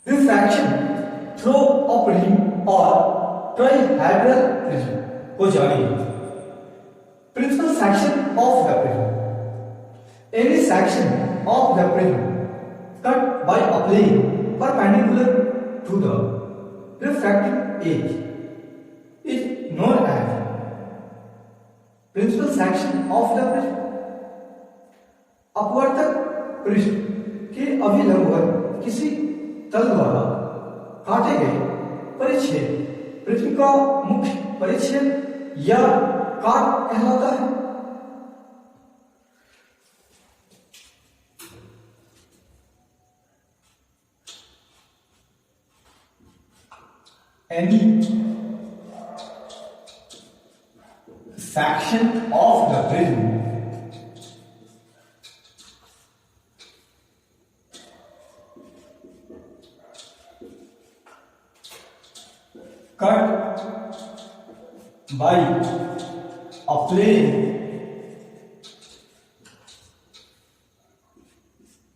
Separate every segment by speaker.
Speaker 1: Refraction through a prism और ट्राइहेड्रल prism को जानिए। Principal section of the prism. Any section of the prism cut by a plane perpendicular to the refracting edge is known as principal section of the prism. अपवर्तक पृष्ठ के अभिलंबवत किसी तल द्वारा काटे गए परिच्छेद प्रिज्म का मुख्य परिच्छेद या काट कहलाता है। Any section of the prism cut by a plane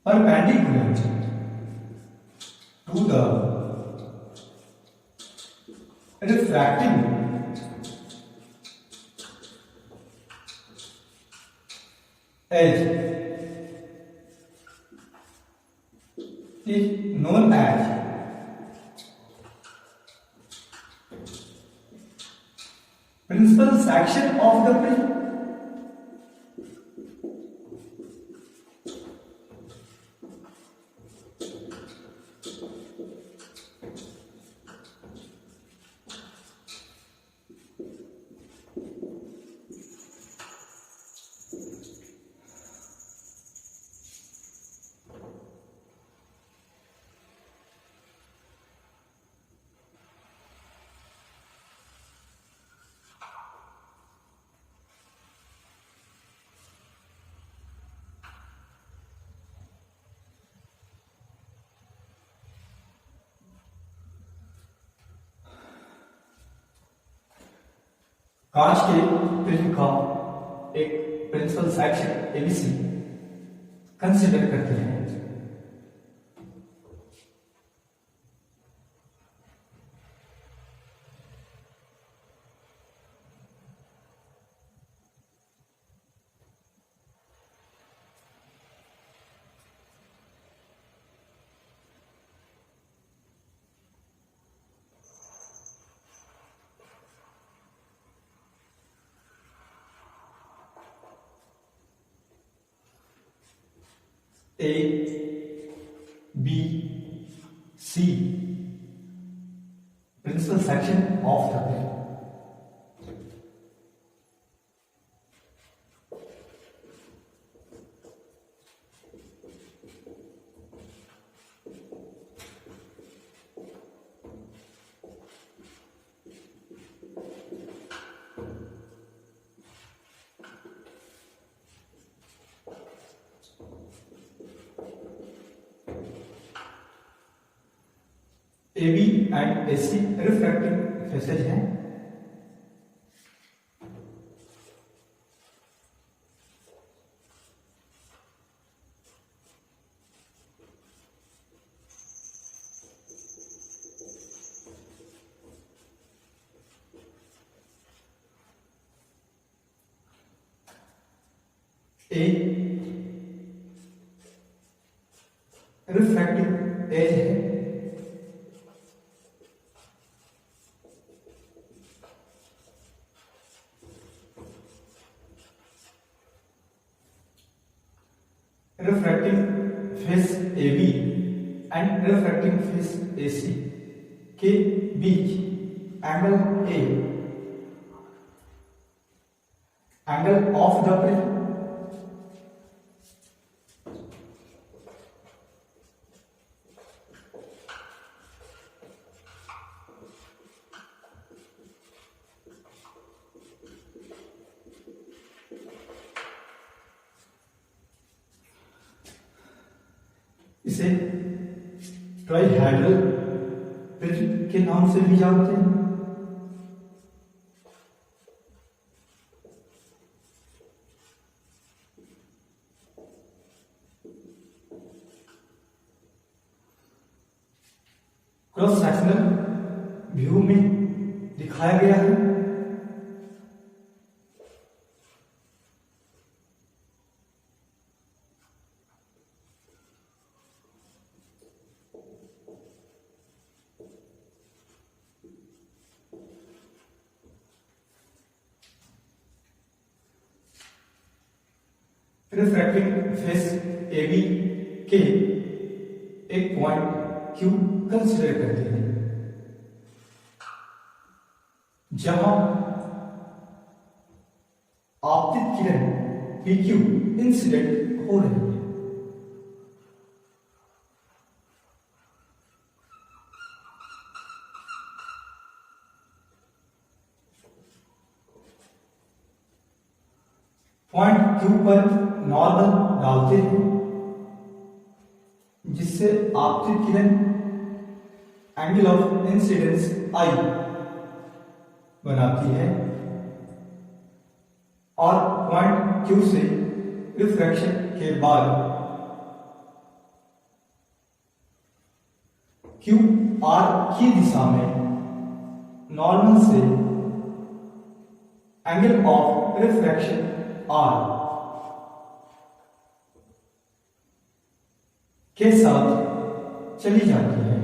Speaker 1: perpendicular to the refracting edge is known as principal section of the prism. कांच के प्रिज्म का एक प्रिंसिपल सेक्शन एबीसी कंसीडर करते हैं। A, B, C principal section of the prism. AB and AC refracting faces हैं। A refracting edge है, refracting face AB and refracting face AC के बीच angle A angle of the prism इसे trihedral prism के नाम से भी जानते हैं। क्रॉस सेक्शनल व्यू में दिखाया गया है। रिफ्रैक्टिंग फेस ए बी के एक पॉइंट क्यू कंसिडर करते हैं जहां आपतित किरण पी क्यू इंसिडेंट हो रही है। पॉइंट क्यू पर नॉर्मल डालते हैं जिससे आपतित किरण एंगल ऑफ इंसिडेंस आई बनाती है और पॉइंट क्यू से रिफ्रैक्शन के बाद क्यू आर की दिशा में नॉर्मल से एंगल ऑफ रिफ्रैक्शन आर के साथ चली जाती है।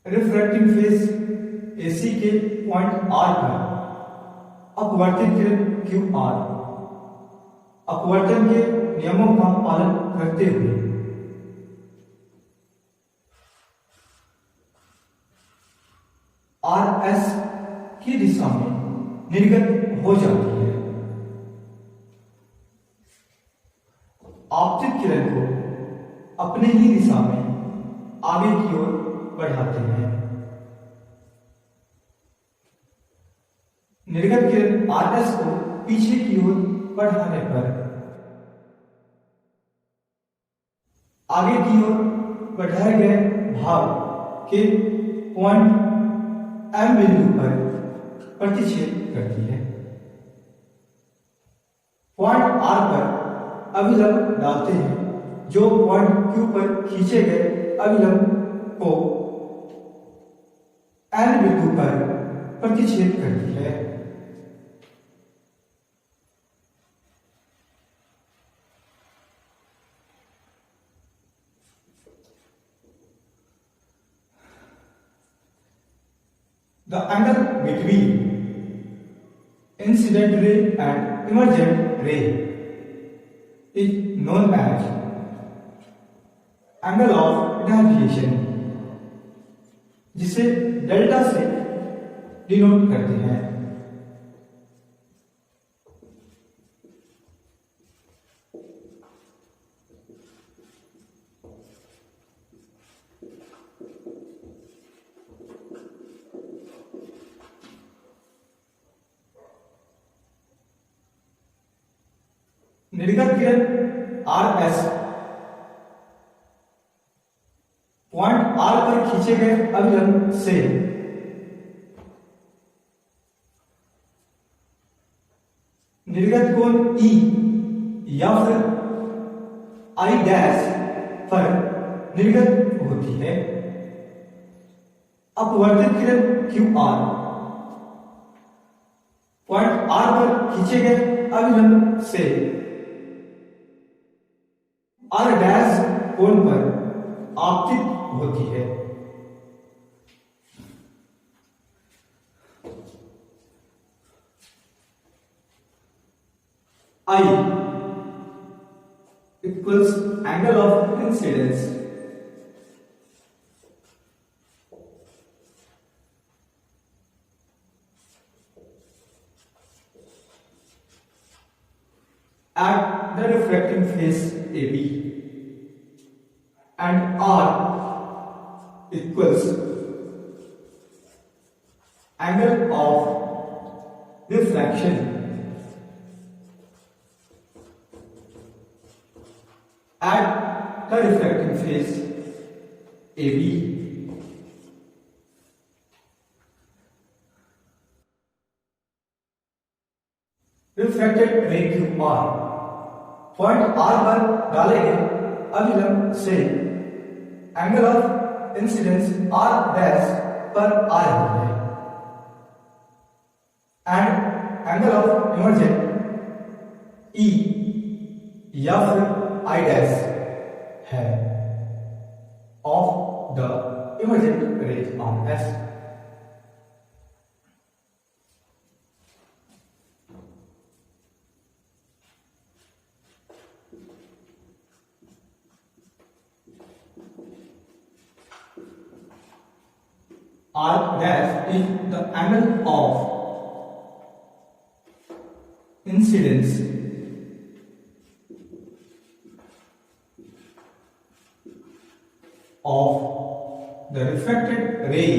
Speaker 1: रिफ्रैक्टिंग फेस एसी के पॉइंट आर पर अपवर्तित किरण क्यू आर अपवर्तन के नियमों का पालन करते हुए आर एस की दिशा में निर्गत हो जाती है। आपतित किरण को अपने ही दिशा में आगे की ओर बढ़ाते हैं। निर्गत किरण आर एस को पीछे की ओर बढ़ाने पर आगे की ओर बढ़ाए गए भाग के पॉइंट एम बिंदु पर प्रतिच्छेद करती है। पॉइंट आर पर अभिलंब डालते हैं जो पॉइंट क्यू पर खींचे गए अभिलंब को एन बिंदु पर प्रतिच्छेद करती है। The angle between incident ray and emergent ray is known as angle of deviation, जिसे डेल्टा से डिनोट करते हैं। निर्गत किरण आर एस पॉइंट आर पर खींचे गए अभिलंब से निर्गत कोण ई या फिर आई डैश पर निर्गत होती है। अपवर्तित किरण क्यू आर पॉइंट आर पर खींचे गए अभिलंब से आर डैश कोण पर आपतित होती है। I equals angle of incidence at the refracting face AB and R equals angle of refraction at the refracting face AB. Refracted ray Q R point R पर डाले गए अभी हम से angle of incidence R dash पर आ रही है and angle of emergent E या फिर आई डैश है of the emergent rays on S. R dash is the angle of incidence of the refracted ray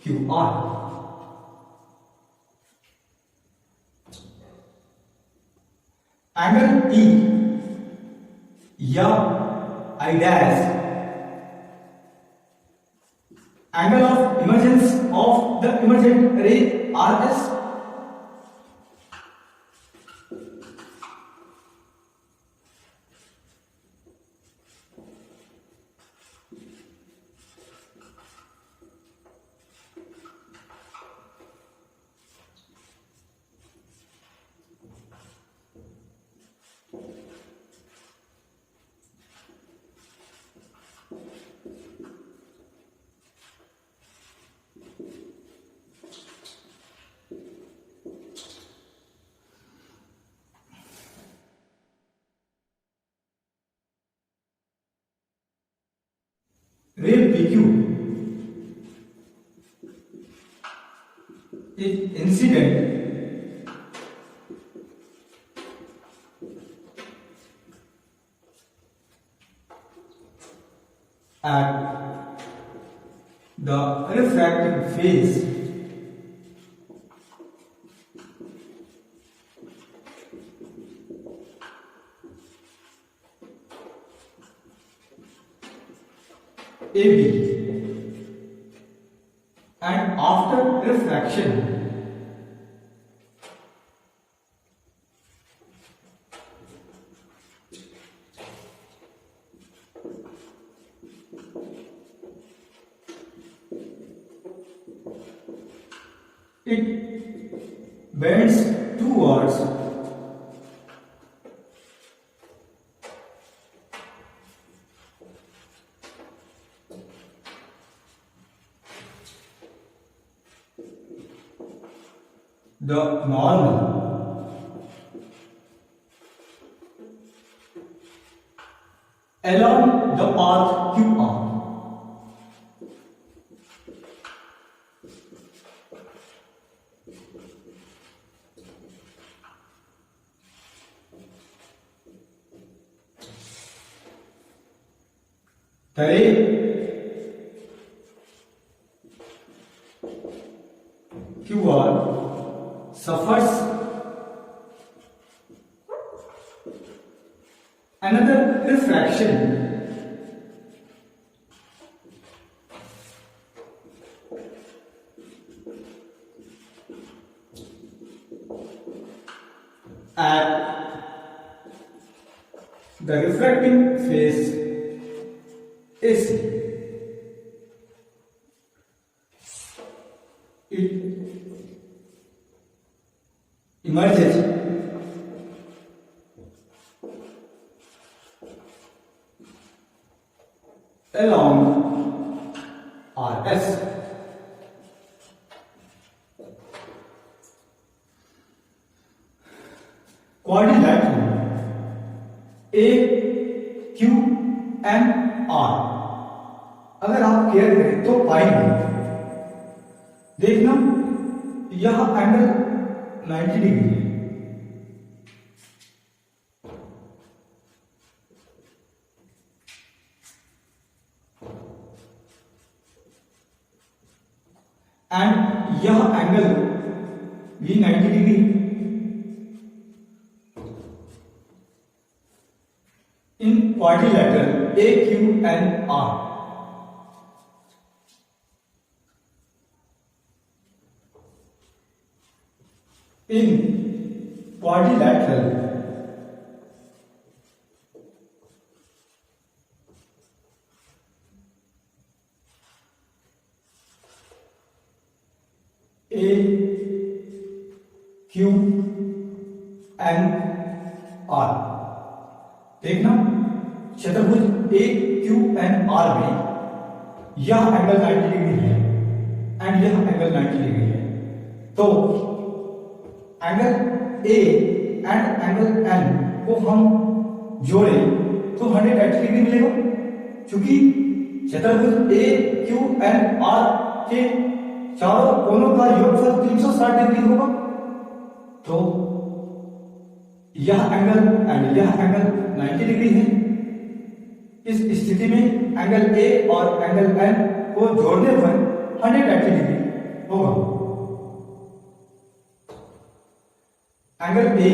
Speaker 1: QR. Angle E या I dash angle of emergence of the emergent ray RS ray PQ is incident at the refracting phase AB and after refraction it bends towards the normal along the path QR. The ray QR suffers another refraction at the refracting phase AC. It emerges along RS. Quadrilateral A Q M R अगर आप care करें तो पाएंगे, देखना यह angle 90 degree है and यह angle भी 90 degree in quadrilateral A Q N R. In quadrilateral A Q N R. देखना चतुर्भुज ए क्यू एन आर में यह एंगल 90 डिग्री है एंड यह एंगल 90 डिग्री है, तो angle A and angle N को हम जोड़े तो 180 डिग्री मिलेगा। चूंकि चतुर्भुज ए क्यू एन आर के चारों कोनों का योगफल 360 डिग्री होगा, तो यह एंगल एंड यह एंगल 90 डिग्री है। इस स्थिति में एंगल ए और एंगल एन को जोड़ने पर 180 डिग्री होगा। Angle A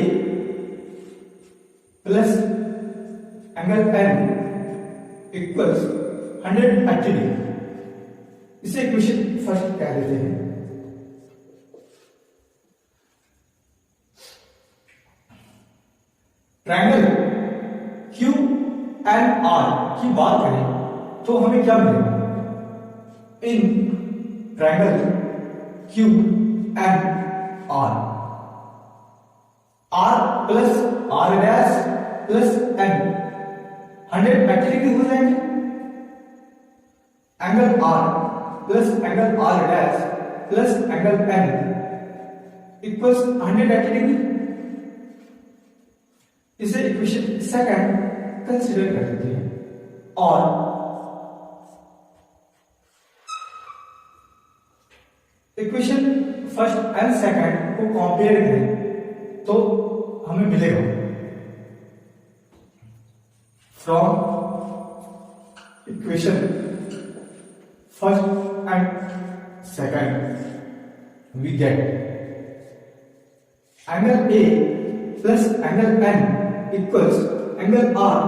Speaker 1: plus angle N equals 180 degree. इसे इक्वेशन फर्स्ट कह देते हैं। ट्रायंगल क्यू एंड आर की बात करें तो हमें क्या मिलेगा? In triangle Q and R, R plus are dash plus N 180 degree हो जाएंगे। Angle are plus angle are dash plus angle N equals 180 degree. इसे इक्वेशन सेकंड कंसीडर कर लेते हैं और इक्वेशन फर्स्ट एंड सेकंड को कंपेयर करें तो हमें मिलेगा from equation first and second we get angle A plus angle N equals angle are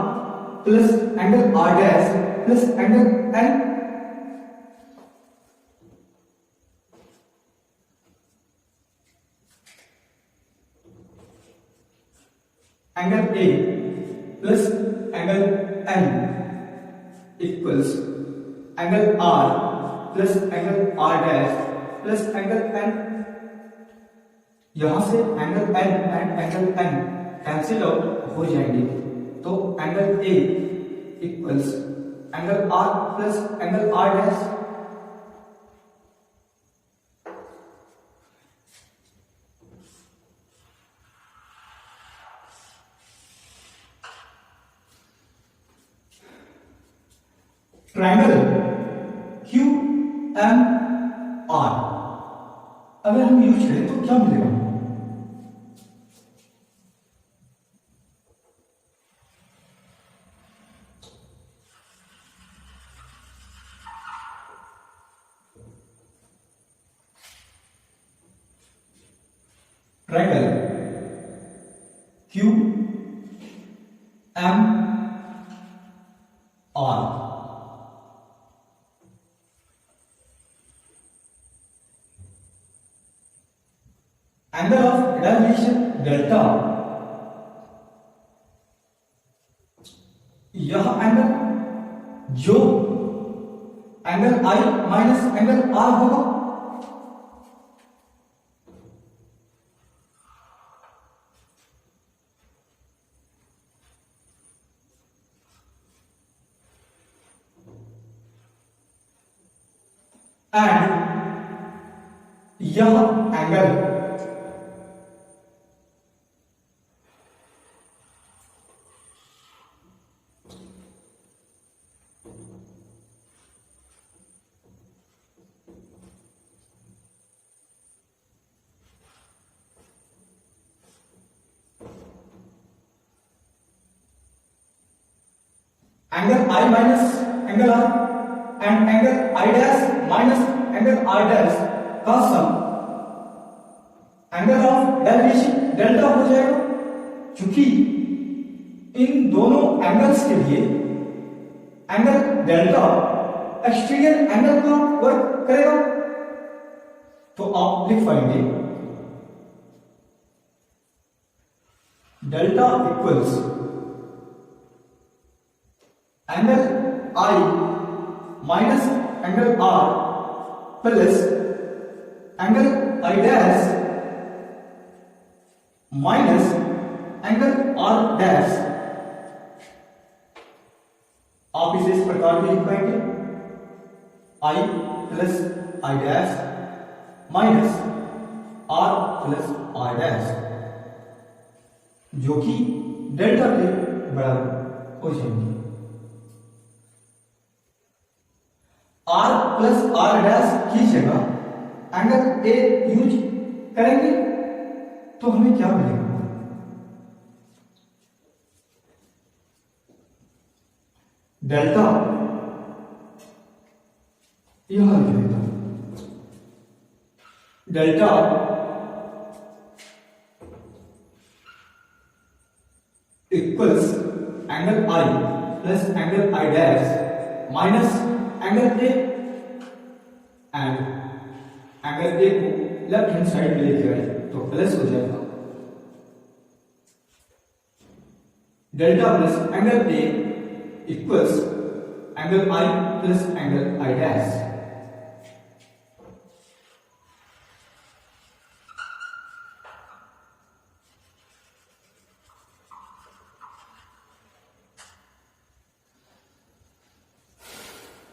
Speaker 1: plus angle are dash plus angle N. Angle A plus angle N equals angle are plus angle are dash plus angle N. यहां से angle N and angle N cancel out हो जाएंगे, तो angle A equals angle are plus angle are dash. Triangle Q M R अगर हम use करें तो क्या मिलेगा? Triangle Q M R angle of deviation delta, यह एंगल जो एंगल आई माइनस एंगल आर होगा, एंड यह angle angle I minus angle r and angle i dash minus angle are dash का sum angle of deviation delta हो जाएगा। चूंकि इन दोनों एंगल्स के लिए एंगल डेल्टा एक्सटीरियर एंगल का वर्क करेगा, तो आप लिख पाएंगे delta equals angle I minus angle are plus angle i dash minus angle are dash, आप इसे इस प्रकार भी लिख पाएंगे, i plus i dash minus r plus are dash, जो कि डेल्टा के बराबर हो जाएंगे। आर प्लस आर डैश की जगह एंगल ए यूज करेंगे तो हमें क्या मिलेगा, डेल्टा, यहां लिख देता हूं, delta equals angle I plus angle i dash minus angle A, and angle A को लेफ्ट हैंड साइड में लेके आए तो प्लस हो जाएगा, delta plus angle A equals angle I plus angle i dash.